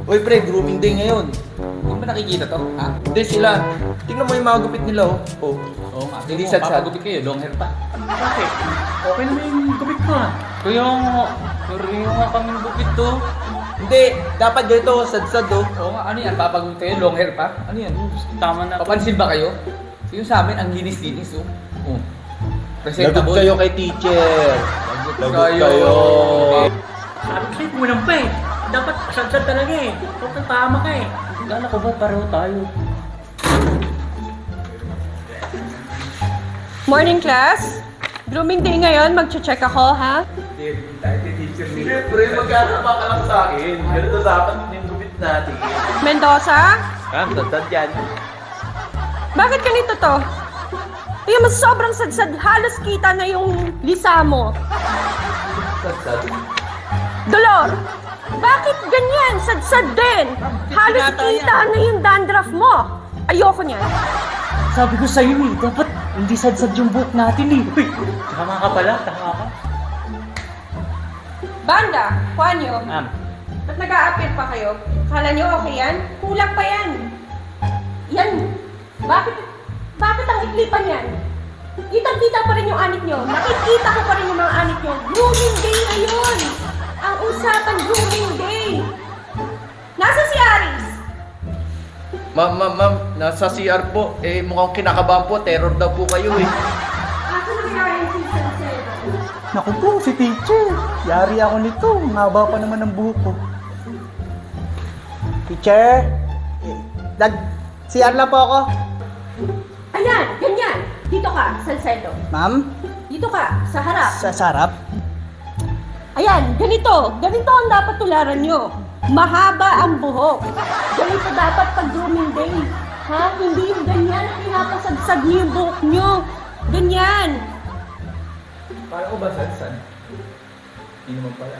Uy pre, grooming day ngayon. Hindi ba nakikita to? Ha? Hindi sila. Tingnan mo yung mga gupit nila oh. Oh. Oo nga. Hindi Hindi sad-sad. papagupit kayo, long hair pa. Bakit? Okay naman yung gupit ko ah. Kaya nga, pareho nga kaming gupit to. Hindi, dapat ganito, sad-sad oh. Oo nga, ano yan? Papagupit kayo, long hair pa? Ano yan? Tama na. Papansin ba kayo? Yung sa amin, ang linis-linis oh. Oh. Lagot Presentable. kayo kay teacher. Lagot kayo. Sabi ko sa'yo, kumulang pa eh. Dapat sad-sad talaga eh. Huwag tama ka eh. Gala ko ba pareho tayo? Morning class. Grooming day ngayon, magche-check ako, ha? Siyempre, magkasama ka lang sa akin. Ganito dapat yung gupit natin. Mendoza? Sad-sad yan. Bakit ganito to? Tingnan mo, sobrang sadsad. Halos kita na yung lisa mo. Sad-sad. Dolor! Bakit ganyan? Sadsad din. Halos kita na yung dandruff mo. Ayoko niyan. Sabi ko sa'yo eh, dapat hindi sad-sad yung buhok natin eh. Uy, tama ka pala, tama ka. Banda, Juanyo, Ma'am, ba't nag-a-appear pa kayo? Kala niyo okay yan? Kulang pa yan. Yan. Bakit ang ikli pa niyan? Kitang-kita pa rin yung anit nyo. Nakikita ko pa rin yung mga anit nyo. Grooming day ngayon. Ang usapan, grooming day. Nasa si Aris? Ma'am, nasa CR po. Eh, mukhang kinakabahan po. Terror daw po kayo eh. Asa na kaya yung season 7? naku po, si teacher. Yari ako nito, mahaba pa naman ang buhok ko. Teacher, CR lang po ako. Ayan, ganyan. Dito ka, Salcedo. Ma'am, Dito ka, sa harap. sa sarap. Ayan, ganito. Ganito ang dapat tularan nyo. Mahaba ang buhok. Ganito dapat pag grooming day. Ha? Hindi yung ganyan na pinapasagsag niyo yung buhok nyo. Ganyan. Parang ko ba sad-sad? Hindi naman pala.